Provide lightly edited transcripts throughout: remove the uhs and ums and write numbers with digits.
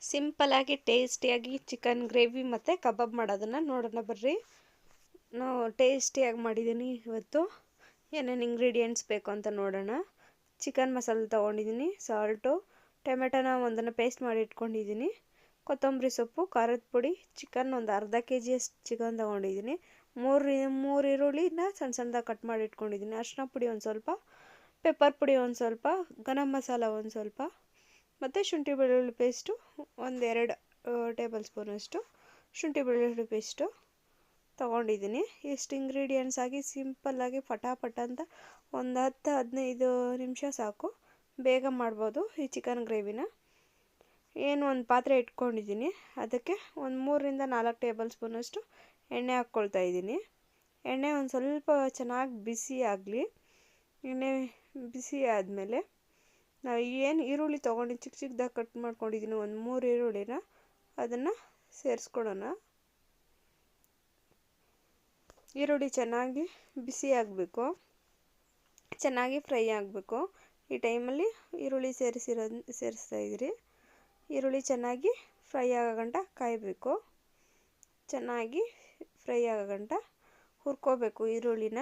ಸಿಂಪಲ್ಲಾಗಿ ಟೇಸ್ಟಿಯಾಗಿ chicken gravy ಮತ್ತು ಕಬಾಬ್ ಮಾಡೋದನ್ನು ನೋಡೋಣ ಬರ್ರಿ. ನಾವು ಟೇಸ್ಟಿಯಾಗಿ ಮಾಡಿದ್ದೀನಿ ಇವತ್ತು. ಏನೇನು ಇಂಗ್ರೀಡಿಯೆಂಟ್ಸ್ ಬೇಕು ಅಂತ ನೋಡೋಣ. ಚಿಕನ್ ಮಸಾಲೆ ತೊಗೊಂಡಿದ್ದೀನಿ, ಸಾಲ್ಟು, ಟೊಮೆಟೊನ ಒಂದನ್ನು ಪೇಸ್ಟ್ ಮಾಡಿ ಇಟ್ಕೊಂಡಿದ್ದೀನಿ, ಕೊತ್ತಂಬರಿ ಸೊಪ್ಪು, ಖಾರದ ಪುಡಿ, ಚಿಕನ್ ಒಂದು ಅರ್ಧ kg ಅಷ್ಟು ಚಿಕನ್ ತೊಗೊಂಡಿದ್ದೀನಿ, ಮೂರು ಈರುಳ್ಳಿನ ಸಣ್ಣ ಸಣ್ಣದಾಗಿ ಕಟ್ ಮಾಡಿ ಇಟ್ಕೊಂಡಿದ್ದೀನಿ, ಅರಿಶಿನ ಪುಡಿ ಒಂದು ಸ್ವಲ್ಪ, ಪೆಪ್ಪರ್ ಪುಡಿ ಒಂದು ಸ್ವಲ್ಪ, ಗರಂ ಮಸಾಲ ಒಂದು ಸ್ವಲ್ಪ, ಮತ್ತು ಶುಂಠಿ ಬೆಳ್ಳುಳ್ಳಿ ಪೇಸ್ಟು ಒಂದೆರಡು ಟೇಬಲ್ ಸ್ಪೂನಷ್ಟು ಶುಂಠಿ ಬೆಳ್ಳುಳ್ಳಿ ಪೇಸ್ಟು ತೊಗೊಂಡಿದ್ದೀನಿ. ಇಷ್ಟು ಇಂಗ್ರೀಡಿಯೆಂಟ್ಸ್ ಆಗಿ ಸಿಂಪಲ್ಲಾಗಿ ಫಟಾಫಟ ಅಂತ ಒಂದು 10-15 ನಿಮಿಷ ಸಾಕು, ಬೇಗ ಮಾಡ್ಬೋದು ಈ ಚಿಕನ್ ಗ್ರೇವಿನ. ಏನು ಒಂದು ಪಾತ್ರೆ ಇಟ್ಕೊಂಡಿದ್ದೀನಿ, ಅದಕ್ಕೆ ಒಂದು 3-4 ಟೇಬಲ್ ಸ್ಪೂನಷ್ಟು ಎಣ್ಣೆ ಹಾಕ್ಕೊಳ್ತಾ ಇದ್ದೀನಿ. ಎಣ್ಣೆ ಒಂದು ಸ್ವಲ್ಪ ಚೆನ್ನಾಗಿ ಬಿಸಿ ಆಗಲಿ. ಎಣ್ಣೆ ಬಿಸಿ ಆದಮೇಲೆ ನಾವು ಏನು ಈರುಳ್ಳಿ ತೊಗೊಂಡು ಚಿಕ್ಕ ಚಿಕ್ಕದಾಗಿ ಕಟ್ ಮಾಡ್ಕೊಂಡಿದ್ದೀನಿ, ಒಂದು 3 ಈರುಳ್ಳಿನ ಅದನ್ನು ಸೇರಿಸ್ಕೊಳ್ಳೋಣ. ಈರುಳ್ಳಿ ಚೆನ್ನಾಗಿ ಬಿಸಿ ಆಗಬೇಕು, ಚೆನ್ನಾಗಿ ಫ್ರೈ ಆಗಬೇಕು. ಈ ಟೈಮಲ್ಲಿ ಈರುಳ್ಳಿ ಸೇರಿಸ್ತಾ ಇದ್ದೀರಿ. ಈರುಳ್ಳಿ ಚೆನ್ನಾಗಿ ಫ್ರೈ ಆಗೋ ಗಂಟ ಕಾಯಬೇಕು. ಚೆನ್ನಾಗಿ ಫ್ರೈ ಆಗೋ ಗಂಟ ಹುರ್ಕೋಬೇಕು ಈರುಳ್ಳಿನ.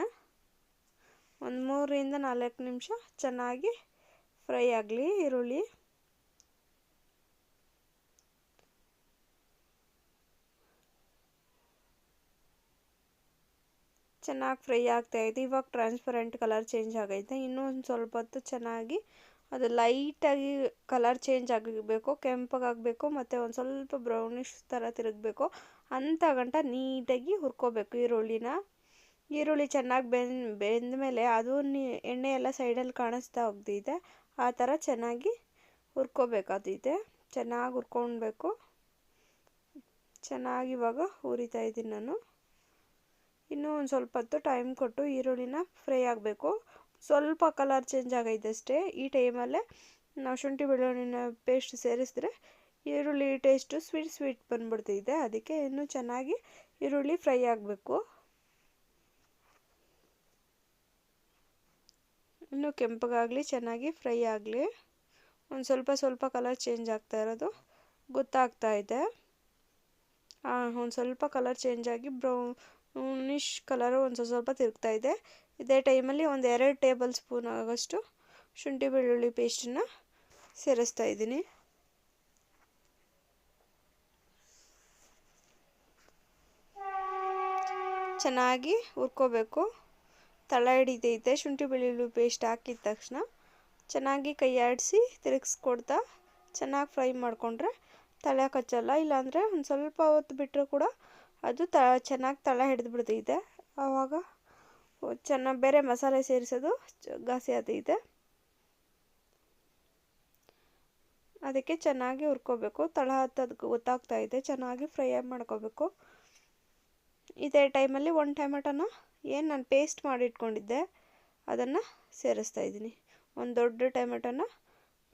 ಒಂದು 3-4 ನಿಮಿಷ ಚೆನ್ನಾಗಿ ಫ್ರೈ ಆಗಲಿ ಈರುಳ್ಳಿ. ಚೆನ್ನಾಗಿ ಫ್ರೈ ಆಗ್ತಾಯಿದೆ. ಇವಾಗ ಟ್ರಾನ್ಸ್ಪರೆಂಟ್ ಕಲರ್ ಚೇಂಜ್ ಆಗೈತೆ. ಇನ್ನೂ ಒಂದು ಸ್ವಲ್ಪ ಹೊತ್ತು ಚೆನ್ನಾಗಿ ಅದು ಲೈಟಾಗಿ ಕಲರ್ ಚೇಂಜ್ ಆಗಬೇಕು, ಕೆಂಪಗಾಗಬೇಕು, ಮತ್ತು ಒಂದು ಸ್ವಲ್ಪ ಬ್ರೌನಿಷ್ ಥರ ತಿರುಗಬೇಕು. ಅಂಥ ಗಂಟ ನೀಟಾಗಿ ಹುರ್ಕೋಬೇಕು ಈರುಳ್ಳಿನ. ಈರುಳ್ಳಿ ಚೆನ್ನಾಗಿ ಬೆಂದ ಮೇಲೆ ಅದು ಎಣ್ಣೆ ಎಲ್ಲ ಸೈಡಲ್ಲಿ ಕಾಣಿಸ್ತಾ ಹೋಗ್ತಿದೆ, ಆ ಥರ ಚೆನ್ನಾಗಿ ಹುರ್ಕೋಬೇಕಾದೈತೆ. ಚೆನ್ನಾಗಿ ಹುರ್ಕೊಳ್ಬೇಕು. ಚೆನ್ನಾಗಿ ಇವಾಗ ಹುರಿತಾ ಇದ್ದೀನಿ ನಾನು. ಇನ್ನೂ ಒಂದು ಸ್ವಲ್ಪ ಹೊತ್ತು ಟೈಮ್ ಕೊಟ್ಟು ಈರುಳ್ಳಿನ ಫ್ರೈ ಆಗಬೇಕು. ಸ್ವಲ್ಪ ಕಲರ್ ಚೇಂಜ್ ಆಗೈತೆ ಅಷ್ಟೇ. ಈ ಟೈಮಲ್ಲೇ ನಾವು ಶುಂಠಿ ಬೆಳ್ಳುಳ್ಳಿನ ಪೇಸ್ಟ್ ಸೇರಿಸಿದ್ರೆ ಈರುಳ್ಳಿ ಟೇಸ್ಟು ಸ್ವೀಟ್ ಬಂದ್ಬಿಡ್ತಿದೆ. ಅದಕ್ಕೆ ಇನ್ನೂ ಚೆನ್ನಾಗಿ ಈರುಳ್ಳಿ ಫ್ರೈ ಆಗಬೇಕು. ಇನ್ನೂ ಕೆಂಪಗಾಗಲಿ, ಚೆನ್ನಾಗಿ ಫ್ರೈ ಆಗಲಿ. ಒಂದು ಸ್ವಲ್ಪ ಕಲರ್ ಚೇಂಜ್ ಆಗ್ತಾ ಇರೋದು ಗೊತ್ತಾಗ್ತಾ ಇದೆ. ಒಂದು ಸ್ವಲ್ಪ ಕಲರ್ ಚೇಂಜ್ ಆಗಿ ಬ್ರೌನಿಷ್ ಕಲರು ಒಂದು ಸ್ವಲ್ಪ ತಿರುಗ್ತಾ ಇದೆ. ಇದೇ ಟೈಮಲ್ಲಿ ಒಂದು 2 ಟೇಬಲ್ ಸ್ಪೂನ್ ಆಗೋಷ್ಟು ಶುಂಠಿ ಬೆಳ್ಳುಳ್ಳಿ ಪೇಸ್ಟನ್ನು ಸೇರಿಸ್ತಾ ಇದ್ದೀನಿ. ಚೆನ್ನಾಗಿ ಹುರ್ಕೋಬೇಕು. ತಳ ಹಿಡಿತೈತೆ ಶುಂಠಿ ಬೆಳ್ಳುಳ್ಳಿ ಪೇಸ್ಟ್ ಹಾಕಿದ ತಕ್ಷಣ. ಚೆನ್ನಾಗಿ ಕೈ ಆಡಿಸಿ ತಿರುಗಿಸ್ಕೊಡ್ತಾ ಚೆನ್ನಾಗಿ ಫ್ರೈ ಮಾಡಿಕೊಂಡ್ರೆ ತಳ ಕಚ್ಚಲ್ಲ. ಇಲ್ಲಾಂದರೆ ಒಂದು ಸ್ವಲ್ಪ ಹೊತ್ತು ಬಿಟ್ಟರೆ ಕೂಡ ಅದು ಚೆನ್ನಾಗಿ ತಳ ಹಿಡಿದು ಬಿಡ್ತೈತೆ. ಆವಾಗ ಚೆನ್ನಾಗಿ ಬೇರೆ ಮಸಾಲೆ ಸೇರಿಸೋದು ಘಾಸಿ ಆಗ್ತೈತೆ. ಅದಕ್ಕೆ ಚೆನ್ನಾಗಿ ಹುರ್ಕೋಬೇಕು. ತಳ ಹತ್ತೋದು ಗೊತ್ತಾಗ್ತಾ ಇದೆ. ಚೆನ್ನಾಗಿ ಫ್ರೈ ಮಾಡ್ಕೋಬೇಕು. ಇದೇ ಟೈಮಲ್ಲಿ ಒಂದು ಟೊಮೆಟೊನ ಏನು ನಾನು ಪೇಸ್ಟ್ ಮಾಡಿ ಇಟ್ಕೊಂಡಿದ್ದೆ ಅದನ್ನು ಸೇರಿಸ್ತಾ ಇದ್ದೀನಿ. ಒಂದು ದೊಡ್ಡ ಟೊಮೆಟೊನ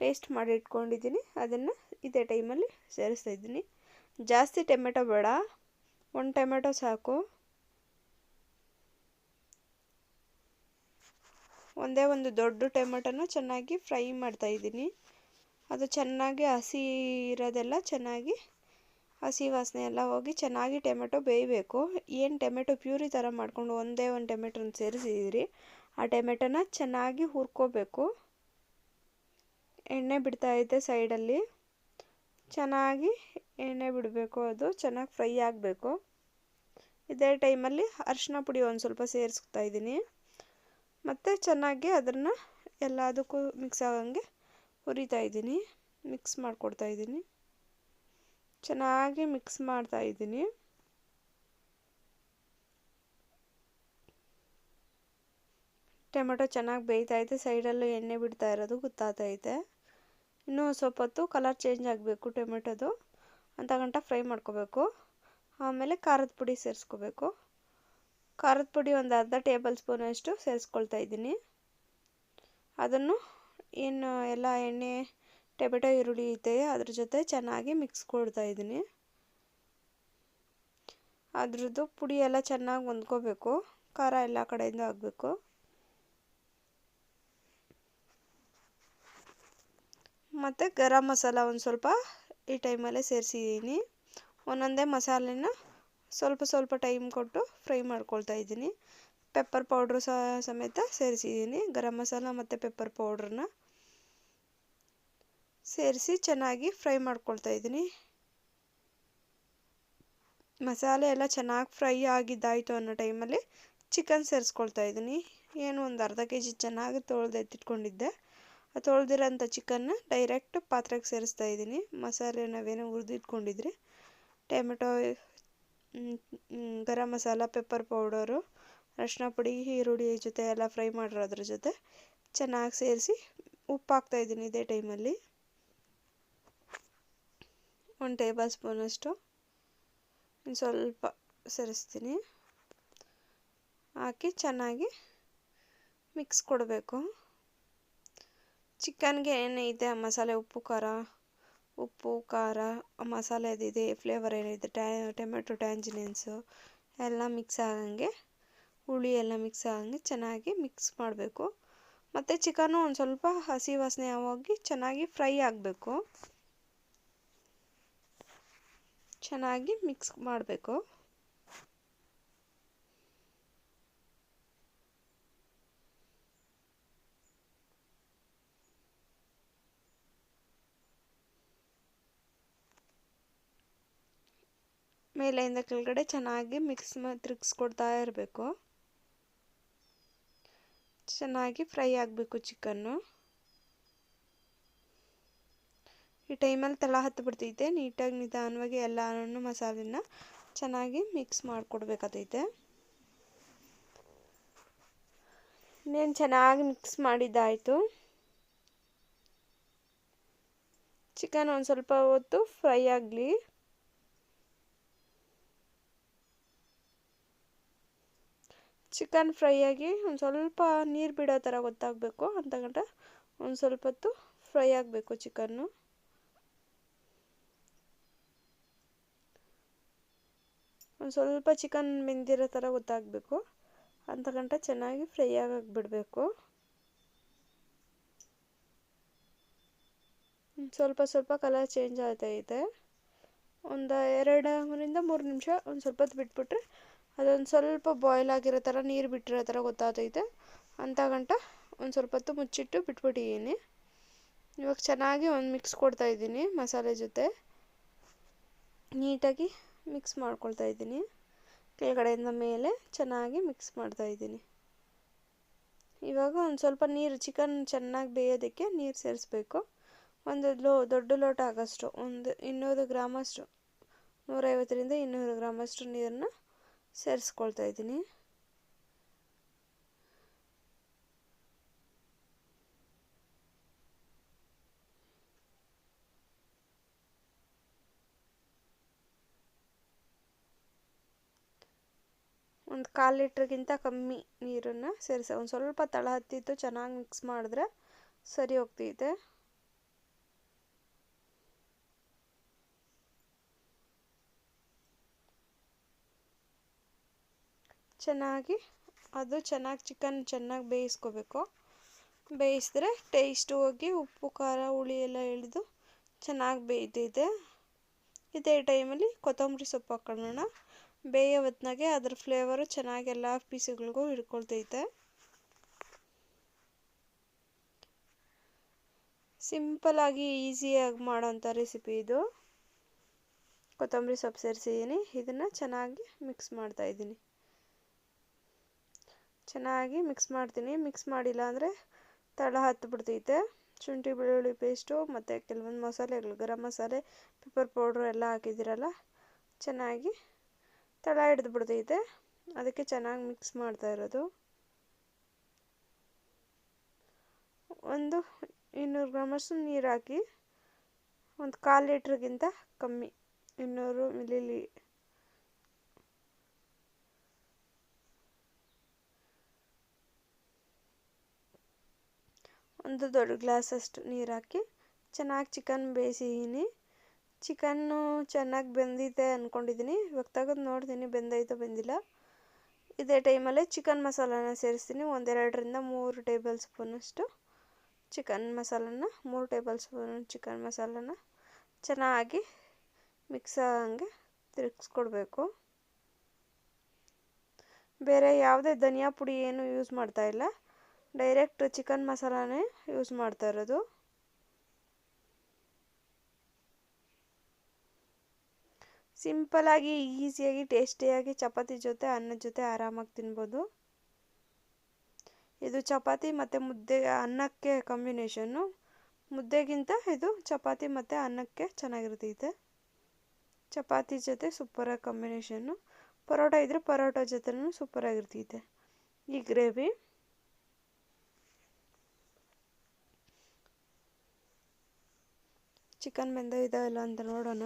ಪೇಸ್ಟ್ ಮಾಡಿ ಇಟ್ಕೊಂಡಿದ್ದೀನಿ, ಅದನ್ನು ಇದೇ ಟೈಮಲ್ಲಿ ಸೇರಿಸ್ತಾ ಇದ್ದೀನಿ. ಜಾಸ್ತಿ ಟೊಮೆಟೊ ಬೇಡ, ಒಂದು ಟೊಮೆಟೊ ಸಾಕು. ಒಂದೇ ಒಂದು ದೊಡ್ಡ ಟೊಮೆಟೊನ ಚೆನ್ನಾಗಿ ಫ್ರೈ ಮಾಡ್ತಾಯಿದ್ದೀನಿ. ಅದು ಚೆನ್ನಾಗಿ ಹಸಿ ಇರೋದೆಲ್ಲ ಚೆನ್ನಾಗಿ ಹಸಿ ವಾಸನೆ ಎಲ್ಲ ಹೋಗಿ ಚೆನ್ನಾಗಿ ಟೊಮೆಟೊ ಬೇಯಬೇಕು. ಏನು ಟೊಮೆಟೊ ಪ್ಯೂರಿ ಥರ ಮಾಡಿಕೊಂಡು ಒಂದೇ ಒಂದು ಟೊಮೆಟೊನ ಸೇರಿಸಿದಿರಿ, ಆ ಟೊಮೆಟೊನ ಚೆನ್ನಾಗಿ ಹುರ್ಕೋಬೇಕು. ಎಣ್ಣೆ ಬಿಡ್ತಾಯಿದೆ ಸೈಡಲ್ಲಿ, ಚೆನ್ನಾಗಿ ಎಣ್ಣೆ ಬಿಡಬೇಕು. ಅದು ಚೆನ್ನಾಗಿ ಫ್ರೈ ಆಗಬೇಕು. ಇದೇ ಟೈಮಲ್ಲಿ ಅರಿಶಿನ ಪುಡಿ ಒಂದು ಸ್ವಲ್ಪ ಸೇರಿಸ್ತಾ ಇದ್ದೀನಿ. ಮತ್ತು ಚೆನ್ನಾಗಿ ಅದನ್ನು ಎಲ್ಲದಕ್ಕೂ ಮಿಕ್ಸ್ ಆಗಂಗೆ ಹುರಿತಾ ಇದ್ದೀನಿ, ಮಿಕ್ಸ್ ಮಾಡಿಕೊಡ್ತಾ ಇದ್ದೀನಿ. ಚೆನ್ನಾಗಿ ಮಿಕ್ಸ್ ಮಾಡ್ತಾ ಇದ್ದೀನಿ. ಟೊಮೆಟೊ ಚೆನ್ನಾಗಿ ಬೇಯ್ತಾಯಿದೆ. ಸೈಡಲ್ಲೂ ಎಣ್ಣೆ ಬಿಡ್ತಾ ಇರೋದು ಗೊತ್ತಾಗ್ತೈತೆ. ಇನ್ನೂ ಸ್ವಲ್ಪ ಹೊತ್ತು ಕಲರ್ ಚೇಂಜ್ ಆಗಬೇಕು ಟೊಮೆಟೊದು, ಅಂತ ಗಂಟ ಫ್ರೈ ಮಾಡ್ಕೋಬೇಕು. ಆಮೇಲೆ ಖಾರದ ಪುಡಿ ಸೇರಿಸ್ಕೋಬೇಕು. ಖಾರದ ಪುಡಿ ಒಂದು ಅರ್ಧ ಟೇಬಲ್ ಸ್ಪೂನಷ್ಟು ಸೇರಿಸ್ಕೊಳ್ತಾ ಇದ್ದೀನಿ. ಅದನ್ನು ಏನು ಎಲ್ಲ ಎಣ್ಣೆ ಟೊಮೆಟೊ ಈರುಳ್ಳಿ ಇದೆ ಅದ್ರ ಜೊತೆ ಚೆನ್ನಾಗಿ ಮಿಕ್ಸ್ ಕೊಡ್ತಾ ಇದ್ದೀನಿ. ಅದ್ರದ್ದು ಪುಡಿ ಎಲ್ಲ ಚೆನ್ನಾಗಿ ಹೊಂದ್ಕೋಬೇಕು, ಖಾರ ಎಲ್ಲ ಕಡೆಯಿಂದ ಆಗಬೇಕು. ಮತ್ತು ಗರಂ ಮಸಾಲ ಒಂದು ಸ್ವಲ್ಪ ಈ ಟೈಮಲ್ಲೇ ಸೇರಿಸಿದ್ದೀನಿ. ಒಂದೊಂದೇ ಮಸಾಲೆನ ಸ್ವಲ್ಪ ಸ್ವಲ್ಪ ಟೈಮ್ ಕೊಟ್ಟು ಫ್ರೈ ಮಾಡ್ಕೊಳ್ತಾ ಇದ್ದೀನಿ. ಪೆಪ್ಪರ್ ಪೌಡ್ರು ಸಮೇತ ಸೇರಿಸಿದ್ದೀನಿ. ಗರಂ ಮಸಾಲ ಮತ್ತು ಪೆಪ್ಪರ್ ಪೌಡ್ರನ್ನ ಸೇರಿಸಿ ಚೆನ್ನಾಗಿ ಫ್ರೈ ಮಾಡ್ಕೊಳ್ತಾ ಇದ್ದೀನಿ. ಮಸಾಲೆ ಎಲ್ಲ ಚೆನ್ನಾಗಿ ಫ್ರೈ ಆಗಿದ್ದಾಯಿತು ಅನ್ನೋ ಟೈಮಲ್ಲಿ ಚಿಕನ್ ಸೇರಿಸ್ಕೊಳ್ತಾ ಇದ್ದೀನಿ. ಏನು ಒಂದು ಅರ್ಧ ಕೆಜಿ ಚೆನ್ನಾಗಿ ತೊಳೆದು ಎತ್ತಿಟ್ಕೊಂಡಿದ್ದೆ. ಆ ತೊಳೆದಿರೋಂಥ ಚಿಕನ್ನ ಡೈರೆಕ್ಟ್ ಪಾತ್ರೆಗೆ ಸೇರಿಸ್ತಾ ಇದ್ದೀನಿ. ಮಸಾಲೆ ನಾವೇನೋ ಹುರಿದಿಟ್ಕೊಂಡಿದ್ರಿ, tomato, garam masala, pepper powder, ಅರಿಶಿನ ಪುಡಿ, ಈರುಳ್ಳಿ ಜೊತೆ ಎಲ್ಲ ಫ್ರೈ ಮಾಡಿರೋದ್ರ ಜೊತೆ ಚೆನ್ನಾಗಿ ಸೇರಿಸಿ ಉಪ್ಪು ಹಾಕ್ತಾಯಿದ್ದೀನಿ. ಇದೇ ಟೈಮಲ್ಲಿ 1 ಟೇಬಲ್ ಸ್ಪೂನಷ್ಟು ಇನ್ನು ಸ್ವಲ್ಪ ಸೇರಿಸ್ತೀನಿ. ಹಾಕಿ ಚೆನ್ನಾಗಿ ಮಿಕ್ಸ್ ಕೊಡಬೇಕು. ಚಿಕನ್ಗೆ ಏನೈತೆ ಮಸಾಲೆ, ಉಪ್ಪು ಖಾರ ಮಸಾಲೆದಿದೆ, ಫ್ಲೇವರ್ ಏನಿದೆ, ಟೊಮೆಟೊ ಟ್ಯಾಂಜಿನೆನ್ಸು ಎಲ್ಲ ಮಿಕ್ಸ್ ಆಗಂಗೆ, ಹುಳಿ ಎಲ್ಲ ಮಿಕ್ಸ್ ಆಗಂಗೆ ಚೆನ್ನಾಗಿ ಮಿಕ್ಸ್ ಮಾಡಬೇಕು. ಮತ್ತು ಚಿಕನ್ನು ಒಂದು ಸ್ವಲ್ಪ ಹಸಿ ವಾಸನೆ ಹೋಗಿ ಚೆನ್ನಾಗಿ ಫ್ರೈ ಆಗಬೇಕು. ಚೆನ್ನಾಗಿ ಮಿಕ್ಸ್ ಮಾಡಬೇಕು. ಮೇಲೆಯಿಂದ ಕೆಳಗಡೆ ಚೆನ್ನಾಗಿ ತಿರುಗಿಸ್ಕೊಡ್ತಾ ಇರಬೇಕು. ಚೆನ್ನಾಗಿ ಫ್ರೈ ಆಗಬೇಕು ಚಿಕನ್ನು. ಈ ಟೈಮಲ್ಲಿ ತಳ ಹತ್ತು ಬಿಡ್ತೈತೆ. ನೀಟಾಗಿ ನಿಧಾನವಾಗಿ ಎಲ್ಲನೂ ಮಸಾಲೆನ ಚೆನ್ನಾಗಿ ಮಿಕ್ಸ್ ಮಾಡಿಕೊಡ್ಬೇಕಾತೈತೆ. ಇನ್ನೇನು ಚೆನ್ನಾಗಿ ಮಿಕ್ಸ್ ಮಾಡಿದ್ದಾಯಿತು. ಚಿಕನ್ ಒಂದು ಸ್ವಲ್ಪ ಹೊತ್ತು ಫ್ರೈ ಆಗಲಿ. ಚಿಕನ್ ಫ್ರೈ ಆಗಿ ಒಂದು ಸ್ವಲ್ಪ ನೀರು ಬಿಡೋ ಥರ ಗೊತ್ತಾಗಬೇಕು. ಅಂತ ಗಂಟ ಒಂದು ಸ್ವಲ್ಪ ಹೊತ್ತು ಫ್ರೈ ಆಗಬೇಕು ಚಿಕನ್ನು. ಒಂದು ಸ್ವಲ್ಪ ಚಿಕನ್ ಬೆಂದಿರೋ ಥರ ಗೊತ್ತಾಗಬೇಕು. ಅಂತ ಗಂಟ ಚೆನ್ನಾಗಿ ಫ್ರೈ ಆಗಕ್ಕೆ ಬಿಡಬೇಕು. ಸ್ವಲ್ಪ ಕಲರ್ ಚೇಂಜ್ ಆಗ್ತೈತೆ. ಒಂದು 2-3 ನಿಮಿಷ ಒಂದು ಸ್ವಲ್ಪ ಹೊತ್ತು ಬಿಟ್ಬಿಟ್ರೆ ಅದೊಂದು ಸ್ವಲ್ಪ ಬಾಯ್ಲ್ ಆಗಿರೋ ಥರ, ನೀರು ಬಿಟ್ಟಿರೋ ಥರ ಗೊತ್ತಾಗ್ತೈತೆ. ಅಂತ ಗಂಟ ಒಂದು ಸ್ವಲ್ಪ ಹೊತ್ತು ಮುಚ್ಚಿಟ್ಟು ಬಿಟ್ಬಿಟ್ಟಿದ್ದೀನಿ. ಇವಾಗ ಚೆನ್ನಾಗಿ ಒಂದು ಮಿಕ್ಸ್ ಕೊಡ್ತಾಯಿದ್ದೀನಿ. ಮಸಾಲೆ ಜೊತೆ ನೀಟಾಗಿ ಮಿಕ್ಸ್ ಮಾಡ್ಕೊಳ್ತಾ ಇದ್ದೀನಿ. ಕೆಳಗಡೆಯಿಂದ ಮೇಲೆ ಚೆನ್ನಾಗಿ ಮಿಕ್ಸ್ ಮಾಡ್ತಾಯಿದ್ದೀನಿ. ಇವಾಗ ಒಂದು ಸ್ವಲ್ಪ ನೀರು, ಚಿಕನ್ ಚೆನ್ನಾಗಿ ಬೇಯೋದಕ್ಕೆ ನೀರು ಸೇರಿಸ್ಬೇಕು. ಒಂದು ದೊಡ್ಡ ಲೋಟ ಆಗೋಷ್ಟು, ಒಂದು 200 ಗ್ರಾಮಷ್ಟು, 150ರಿಂದ 200 ಗ್ರಾಮಷ್ಟು ನೀರನ್ನ ಸೇರಿಸ್ಕೊಳ್ತಾ ಇದ್ದೀನಿ. ಒಂದು 1/4 ಲೀಟ್ರಿಗಿಂತ ಕಮ್ಮಿ ನೀರನ್ನು ಒಂದು ಸ್ವಲ್ಪ ತಳ ಹತ್ತಿತ್ತು ಚೆನ್ನಾಗಿ ಮಿಕ್ಸ್ ಮಾಡಿದ್ರೆ ಸರಿ ಹೋಗ್ತೈತೆ. ಚೆನ್ನಾಗಿ ಚಿಕನ್ ಚೆನ್ನಾಗಿ ಬೇಯಿಸ್ಕೋಬೇಕು. ಬೇಯಿಸಿದ್ರೆ ಟೇಸ್ಟ್ ಹೋಗಿ ಉಪ್ಪು ಖಾರ ಹುಳಿ ಎಲ್ಲ ಇಳಿದು ಚೆನ್ನಾಗಿ ಬೇಯ್ತೈತೆ. ಇದೇ ಟೈಮಲ್ಲಿ ಕೊತ್ತಂಬರಿ ಸೊಪ್ಪು ಹಾಕೊಳ್ಳೋಣ. ಬೇಯೋ ಹೊತ್ನಾಗೆ ಅದ್ರ ಫ್ಲೇವರು ಚೆನ್ನಾಗಿ ಎಲ್ಲ ಪೀಸುಗಳಿಗೂ ಹಿಡ್ಕೊಳ್ತೈತೆ. ಸಿಂಪಲಾಗಿ ಈಸಿಯಾಗಿ ಮಾಡೋಂಥ ರೆಸಿಪಿ ಇದು. ಕೊತ್ತಂಬರಿ ಸೊಪ್ಪು ಸೇರಿಸಿದ್ದೀನಿ. ಇದನ್ನು ಚೆನ್ನಾಗಿ ಮಿಕ್ಸ್ ಮಾಡ್ತಾಯಿದ್ದೀನಿ. ಚೆನ್ನಾಗಿ ಮಿಕ್ಸ್ ಮಾಡ್ತೀನಿ. ಮಿಕ್ಸ್ ಮಾಡಿಲ್ಲ ಅಂದರೆ ತಳ ಹತ್ತು ಬಿಡ್ತೈತೆ. ಶುಂಠಿ ಬೆಳ್ಳುಳ್ಳಿ ಪೇಸ್ಟು ಮತ್ತು ಕೆಲವೊಂದು ಮಸಾಲೆಗಳು, ಗರಂ ಮಸಾಲೆ, ಪೆಪ್ಪರ್ ಪೌಡ್ರು ಎಲ್ಲ ಹಾಕಿದ್ದೀರಲ್ಲ, ಚೆನ್ನಾಗಿ ತಳ ಹಿಡಿದು ಬಿಡ್ತೈತೆ. ಅದಕ್ಕೆ ಚೆನ್ನಾಗಿ ಮಿಕ್ಸ್ ಮಾಡ್ತಾ ಇರೋದು. ಒಂದು 200 ಗ್ರಾಮಷ್ಟು ನೀರು ಹಾಕಿ, ಒಂದು 1/4 ಲೀಟ್ರಿಗಿಂತ ಕಮ್ಮಿ, 200 ಮಿಲಿ, ಒಂದು ದೊಡ್ಡ ಗ್ಲಾಸಷ್ಟು ನೀರು ಹಾಕಿ ಚೆನ್ನಾಗಿ ಚಿಕನ್ ಬೇಯಿಸಿದ್ದೀನಿ. ಚಿಕನ್ನು ಚೆನ್ನಾಗಿ ಬೆಂದಿದೆ ಅಂದ್ಕೊಂಡಿದ್ದೀನಿ. ಇವಾಗ ತೆಗೆದು ನೋಡ್ತೀನಿ ಬೆಂದೈತೋ ಬೆಂದಿಲ್ಲ. ಇದೇ ಟೈಮಲ್ಲೇ ಚಿಕನ್ ಮಸಾಲಾನ ಸೇರಿಸ್ತೀನಿ. 1-2ರಿಂದ 3 ಟೇಬಲ್ ಸ್ಪೂನಷ್ಟು ಚಿಕನ್ ಮಸಾಲಾನ, 3 ಟೇಬಲ್ ಸ್ಪೂನ್ ಚಿಕನ್ ಮಸಾಲಾನ ಚೆನ್ನಾಗಿ ಮಿಕ್ಸ್ ಆಗಂಗೆ ತಿರುಗಿಸ್ಕೊಡ್ಬೇಕು. ಬೇರೆ ಯಾವುದೇ ಧನಿಯಾ ಪುಡಿ ಏನು ಯೂಸ್ ಮಾಡ್ತಾ ಇಲ್ಲ, ಡೈರೆಕ್ಟ್ ಚಿಕನ್ ಮಸಾಲಾನೇ ಯೂಸ್ ಮಾಡ್ತಾ ಇರೋದು. ಸಿಂಪಲಾಗಿ ಈಸಿಯಾಗಿ ಟೇಸ್ಟಿಯಾಗಿ ಚಪಾತಿ ಜೊತೆ ಅನ್ನದ ಜೊತೆ ಆರಾಮಾಗಿ ತಿನ್ಬೋದು. ಇದು ಚಪಾತಿ ಮತ್ತು ಮುದ್ದೆ ಅನ್ನಕ್ಕೆ ಕಾಂಬಿನೇಷನ್ನು. ಮುದ್ದೆಗಿಂತ ಇದು ಚಪಾತಿ ಮತ್ತು ಅನ್ನಕ್ಕೆ ಚೆನ್ನಾಗಿರ್ತೈತೆ. ಚಪಾತಿ ಜೊತೆ ಸೂಪರಾಗಿ ಕಾಂಬಿನೇಷನ್ನು. ಪರೋಟ ಇದ್ದರೆ ಪರೋಟ ಜೊತೆನೂ ಸೂಪರಾಗಿರ್ತೈತೆ ಈ ಗ್ರೇವಿ. ಚಿಕನ್ ಬೆಂದಿದೆಯೋ ಇಲ್ಲ ಅಂತ ನೋಡೋಣ.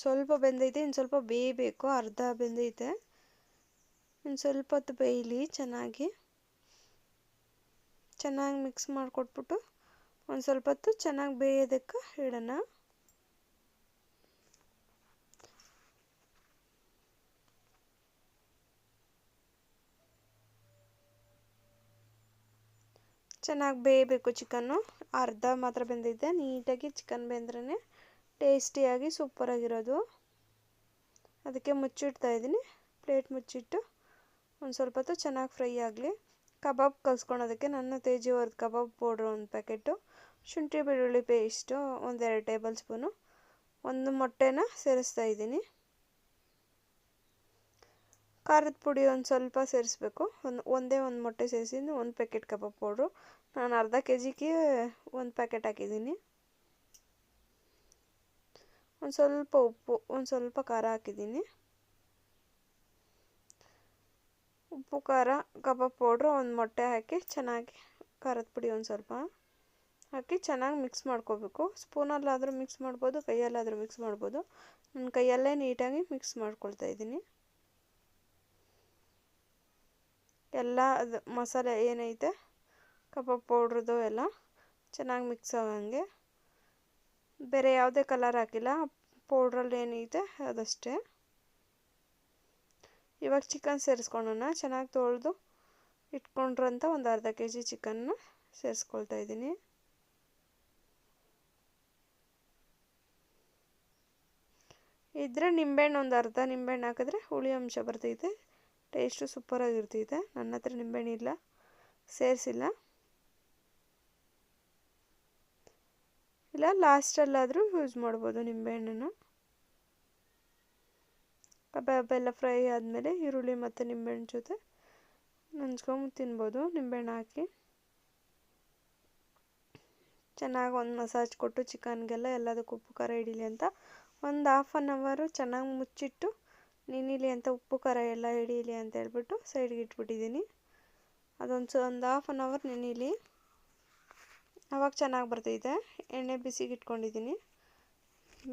ಸ್ವಲ್ಪ ಬೆಂದೈತೆ, ಇನ್ನು ಸ್ವಲ್ಪ ಬೇಯಬೇಕು. ಅರ್ಧ ಬೆಂದೈತೆ, ಇನ್ನು ಸ್ವಲ್ಪ ಹೊತ್ತು ಬೇಯಲಿ. ಚೆನ್ನಾಗಿ ಮಿಕ್ಸ್ ಮಾಡಿಕೊಟ್ಬಿಟ್ಟು ಒಂದು ಸ್ವಲ್ಪ ಹೊತ್ತು ಚೆನ್ನಾಗಿ ಬೇಯೋದಕ್ಕೆ ಇಡೋಣ. ಚೆನ್ನಾಗಿ ಬೇಯಬೇಕು ಚಿಕನ್ನು. ಅರ್ಧ ಮಾತ್ರ ಬೆಂದೈತೆ. ನೀಟಾಗಿ ಚಿಕನ್ ಬೆಂದ್ರೇ ಟೇಸ್ಟಿಯಾಗಿ ಸೂಪರಾಗಿರೋದು. ಅದಕ್ಕೆ ಮುಚ್ಚಿಡ್ತಾ ಇದ್ದೀನಿ. ಪ್ಲೇಟ್ ಮುಚ್ಚಿಟ್ಟು ಒಂದು ಸ್ವಲ್ಪ ಹೊತ್ತು ಚೆನ್ನಾಗಿ ಫ್ರೈ ಆಗಲಿ. ಕಬಾಬ್ ಕಲಿಸ್ಕೊಳೋದಕ್ಕೆ ನನ್ನ ತೇಜಿವರ್ದು ಕಬಾಬ್ ಪೌಡ್ರು ಒಂದು ಪ್ಯಾಕೆಟು, ಶುಂಠಿ ಬೆಳ್ಳುಳ್ಳಿ ಪೇಸ್ಟು 1-2 ಟೇಬಲ್ ಸ್ಪೂನು, ಒಂದು ಮೊಟ್ಟೆನ ಸೇರಿಸ್ತಾ ಇದ್ದೀನಿ. ಖಾರದ ಪುಡಿ ಒಂದು ಸ್ವಲ್ಪ ಸೇರಿಸ್ಬೇಕು. ಒಂದೇ ಒಂದು ಮೊಟ್ಟೆ ಸೇರಿಸಿದ್ದು 1 ಪ್ಯಾಕೆಟ್ ಕಬಾಬ್ ಪೌಡ್ರು. ನಾನು ಅರ್ಧ ಕೆಜಿಗೆ 1 ಪ್ಯಾಕೆಟ್ ಹಾಕಿದ್ದೀನಿ. ಒಂದು ಸ್ವಲ್ಪ ಉಪ್ಪು, ಒಂದು ಸ್ವಲ್ಪ ಖಾರ ಹಾಕಿದ್ದೀನಿ. ಉಪ್ಪು, ಖಾರ, ಕಬಾಬ್ ಪೌಡ್ರು, ಒಂದು ಮೊಟ್ಟೆ ಹಾಕಿ ಚೆನ್ನಾಗಿ ಖಾರದ ಪುಡಿ ಒಂದು ಸ್ವಲ್ಪ ಹಾಕಿ ಚೆನ್ನಾಗಿ ಮಿಕ್ಸ್ ಮಾಡ್ಕೋಬೇಕು. ಸ್ಪೂನಲ್ಲಾದರೂ ಮಿಕ್ಸ್ ಮಾಡ್ಬೋದು, ಕೈಯಲ್ಲಾದರೂ ಮಿಕ್ಸ್ ಮಾಡ್ಬೋದು. ನಾನು ಕೈಯಲ್ಲೇ ನೀಟಾಗಿ ಮಿಕ್ಸ್ ಮಾಡ್ಕೊಳ್ತಾ ಇದ್ದೀನಿ. ಎಲ್ಲ ಅದು ಮಸಾಲೆ ಏನೈತೆ ಕಬಾಬ್ ಪೌಡ್ರದ್ದು ಎಲ್ಲ ಚೆನ್ನಾಗಿ ಮಿಕ್ಸ್ ಆಗಂಗೆ. ಬೇರೆ ಯಾವುದೇ ಕಲರ್ ಹಾಕಿಲ್ಲ, ಪೌಡ್ರಲ್ಲಿ ಏನೈತೆ ಅದಷ್ಟೇ. ಇವಾಗ ಚಿಕನ್ ಸೇರಿಸ್ಕೊಳ್ಳೋಣ. ಚೆನ್ನಾಗಿ ತೊಳೆದು ಇಟ್ಕೊಂಡ್ರಂಥ ಒಂದು ಅರ್ಧ ಕೆಜಿ ಚಿಕನ್ನ ಸೇರಿಸ್ಕೊಳ್ತಾ ಇದ್ದೀನಿ. ಇದ್ರೆ ನಿಂಬೆಹಣ್ಣು ಒಂದು ಅರ್ಧ ನಿಂಬೆಹಣ್ಣು ಹಾಕಿದ್ರೆ ಹುಳಿ ಅಂಶ ಬರ್ತೈತೆ, ಟೇಸ್ಟು ಸೂಪರಾಗಿರ್ತೈತೆ. ನನ್ನ ಹತ್ರ ನಿಂಬೆಹಣ್ಣು ಇಲ್ಲ, ಸೇರಿಸಿಲ್ಲ. ಇಲ್ಲ ಲಾಸ್ಟಲ್ಲಾದರೂ ಯೂಸ್ ಮಾಡ್ಬೋದು ನಿಂಬೆಹಣ್ಣನ್ನು. ಕಬಾಬ್ ಎಲ್ಲ ಫ್ರೈ ಆದಮೇಲೆ ಈರುಳ್ಳಿ ಮತ್ತು ನಿಂಬೆಹಣ್ಣು ಜೊತೆ ನಂಚ್ಕೊಂಡು ತಿನ್ಬೋದು. ನಿಂಬೆಹಣ್ಣು ಹಾಕಿ ಚೆನ್ನಾಗಿ ಒಂದು ಮಸಾಜ್ ಕೊಟ್ಟು ಚಿಕನ್ಗೆಲ್ಲ ಎಲ್ಲದಕ್ಕೂ ಉಪ್ಪು ಖಾರ ಹಿಡೀಲಿ ಅಂತ ಒಂದು 1/2 ಅವರ್ ಚೆನ್ನಾಗಿ ಮುಚ್ಚಿಟ್ಟು ನೆನೀಲಿ ಅಂತ, ಉಪ್ಪು ಖಾರ ಎಲ್ಲ ಹಿಡೀಲಿ ಅಂತ ಹೇಳ್ಬಿಟ್ಟು ಸೈಡ್ಗೆ ಇಟ್ಬಿಟ್ಟಿದ್ದೀನಿ. ಒಂದು 1/2 ಅವರ್ ನೆನೀಲಿ, ಆವಾಗ ಚೆನ್ನಾಗಿ ಬರ್ತೈತೆ. ಎಣ್ಣೆ ಬಿಸಿಗೆ ಇಟ್ಕೊಂಡಿದ್ದೀನಿ.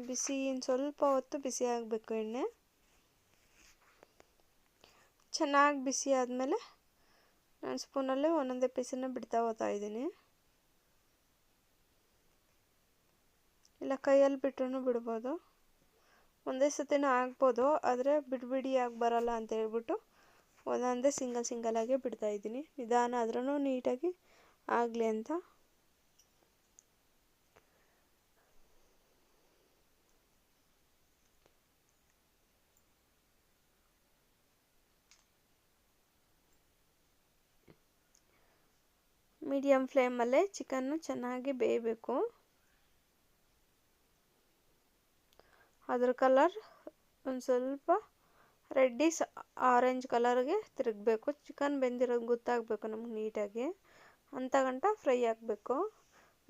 ಬಿಸಿ ಇನ್ನು ಸ್ವಲ್ಪ ಹೊತ್ತು ಬಿಸಿ ಆಗಬೇಕು ಎಣ್ಣೆ. ಚೆನ್ನಾಗಿ ಬಿಸಿ ಆದಮೇಲೆ ನಾನು ಸ್ಪೂನಲ್ಲೇ ಒಂದೊಂದೇ ಪೀಸನ್ನು ಬಿಡ್ತಾ ಹೋಗ್ತಾ ಇದ್ದೀನಿ. ಇಲ್ಲ ಕೈಯಲ್ಲಿ ಬಿಟ್ಟರೂ ಬಿಡ್ಬೋದು, ಒಂದೇ ಸತಿನೂ ಆಗ್ಬೋದು. ಆದರೆ ಬಿಡಿಯಾಗಿ ಬರೋಲ್ಲ ಅಂತ ಹೇಳ್ಬಿಟ್ಟು ಒಂದೊಂದೇ ಸಿಂಗಲಾಗಿ ಬಿಡ್ತಾ ಇದ್ದೀನಿ. ನಿಧಾನ ಆದ್ರೂ ನೀಟಾಗಿ ಆಗಲಿ ಅಂತ. ಮೀಡಿಯಮ್ ಫ್ಲೇಮಲ್ಲೇ ಚಿಕನ್ನು ಚೆನ್ನಾಗಿ ಬೇಯಬೇಕು. ಅದ್ರ ಕಲರ್ ಒಂದು ಸ್ವಲ್ಪ ರೆಡ್ಡಿಶ್ ಆರೆಂಜ್ ಕಲರ್ಗೆ ತಿರುಗಬೇಕು. ಚಿಕನ್ ಬೆಂದಿರೋದು ಗೊತ್ತಾಗಬೇಕು ನಮ್ಗೆ ನೀಟಾಗಿ, ಅಂತ ಗಂಟ ಫ್ರೈ ಆಗಬೇಕು.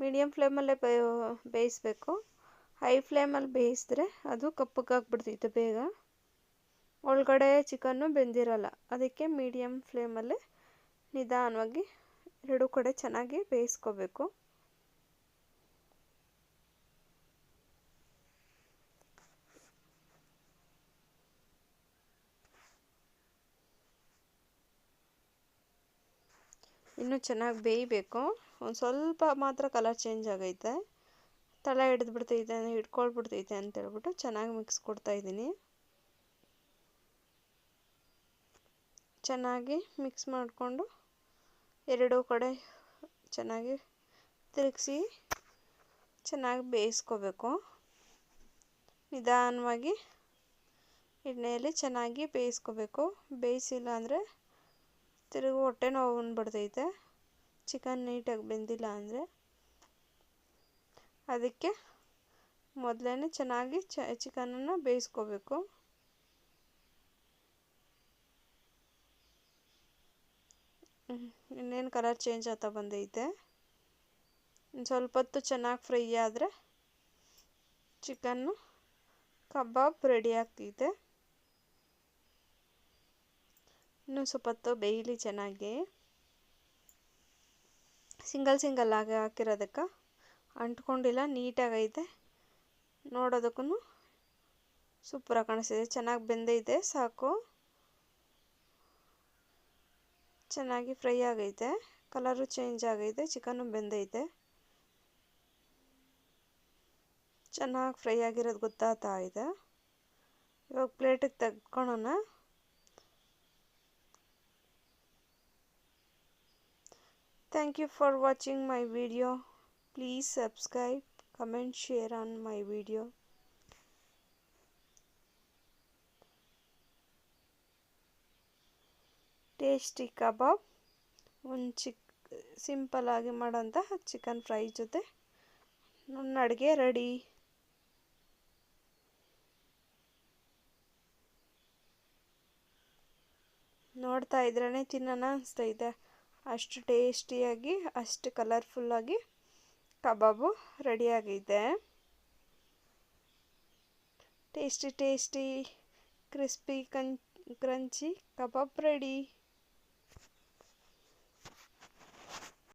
ಮೀಡಿಯಮ್ ಫ್ಲೇಮಲ್ಲೇ ಬೇಯಿಸ್ಬೇಕು. ಹೈ ಫ್ಲೇಮಲ್ಲಿ ಬೇಯಿಸಿದ್ರೆ ಅದು ಕಪ್ಪಗಾಗ್ಬಿಡ್ತೈತೆ ಬೇಗ, ಒಳಗಡೆ ಚಿಕನ್ನು ಬೆಂದಿರಲ್ಲ. ಅದಕ್ಕೆ ಮೀಡಿಯಮ್ ಫ್ಲೇಮಲ್ಲೇ ನಿಧಾನವಾಗಿ 2 ಕಡೆ ಚೆನ್ನಾಗಿ ಬೇಯಿಸ್ಕೋಬೇಕು. ಇನ್ನೂ ಚೆನ್ನಾಗಿ ಬೇಯಬೇಕು. ಒಂದು ಸ್ವಲ್ಪ ಮಾತ್ರ ಕಲರ್ ಚೇಂಜ್ ಆಗೈತೆ, ತಳ ಹಿಡ್ಕೊಳ್ಬಿಡ್ತೈತೆ ಅಂತ ಹೇಳ್ಬಿಟ್ಟು ಚೆನ್ನಾಗಿ ಮಿಕ್ಸ್ ಕೊಡ್ತಾಯಿದ್ದೀನಿ. ಚೆನ್ನಾಗಿ ಮಿಕ್ಸ್ ಮಾಡಿಕೊಂಡು 2 ಕಡೆ ಚೆನ್ನಾಗಿ ತಿರುಗಿಸಿ ಚೆನ್ನಾಗಿ ಬೇಯಿಸ್ಕೋಬೇಕು. ನಿಧಾನವಾಗಿ ಎಣ್ಣೆಯಲ್ಲಿ ಚೆನ್ನಾಗಿ ಬೇಯಿಸ್ಕೋಬೇಕು. ಬೇಯಿಸಿಲ್ಲ ಅಂದರೆ ತಿರುಗಿ ಹೊಟ್ಟೆ ನೋವು ಬಂದ್ಬಿಡ್ತೈತೆ ಚಿಕನ್ ನೀಟಾಗಿ ಬೆಂದಿಲ್ಲ ಅಂದರೆ. ಅದಕ್ಕೆ ಮೊದಲೇ ಚೆನ್ನಾಗಿ ಚಿಕನನ್ನು ಬೇಯಿಸ್ಕೋಬೇಕು. ಇನ್ನೇನು ಕಲರ್ ಚೇಂಜ್ ಆಗ್ತಾ ಬಂದೈತೆ. ಇನ್ನು ಸ್ವಲ್ಪ ಹೊತ್ತು ಚೆನ್ನಾಗಿ ಫ್ರೈ ಆದರೆ ಚಿಕನ್ನು ಕಬಾಬ್ ರೆಡಿ ಆಗ್ತೈತೆ. ಇನ್ನೂ ಸ್ವಲ್ಪ ಹೊತ್ತು ಬೇಯಲಿ ಚೆನ್ನಾಗಿ. ಸಿಂಗಲ್ ಆಗಿ ಹಾಕಿರೋದಕ್ಕೆ ಅಂಟ್ಕೊಂಡಿಲ್ಲ, ನೀಟಾಗೈತೆ. ನೋಡೋದಕ್ಕೂ ಸೂಪರಾಗಿ ಕಾಣಿಸ್ತಿದೆ. ಚೆನ್ನಾಗಿ ಬೆಂದೈತೆ, ಸಾಕು. ಚೆನ್ನಾಗಿ ಫ್ರೈ ಆಗೈತೆ, ಕಲರು ಚೇಂಜ್ ಆಗೈತೆ, ಚಿಕನ್ನು ಬೆಂದೈತೆ. ಚೆನ್ನಾಗಿ ಫ್ರೈ ಆಗಿರೋದು ಗೊತ್ತಾಗ್ತಾ ಇದೆ. ಇವಾಗ ಪ್ಲೇಟಿಗೆ ತೆಗ್ಕೊಳ್ಳೋಣ. Thank you for watching my video. Please subscribe, comment, share on my video. Tasty kebab ಒಂದು ಸಿಂಪಲ್ ಆಗಿ ಮಾಡೋಂಥ ಚಿಕನ್ ಫ್ರೈ ಜೊತೆ ನನ್ನ ಅಡುಗೆ ರೆಡಿ. ನೋಡ್ತಾ ಇದ್ರೇ ತಿನ್ನೋಣ ಅನಿಸ್ತೈತೆ. ಅಷ್ಟು ಟೇಸ್ಟಿಯಾಗಿ, ಅಷ್ಟು ಕಲರ್ಫುಲ್ಲಾಗಿ ಕಬಾಬು ರೆಡಿಯಾಗೈತೆ. Tasty crispy crunchy kebab ready.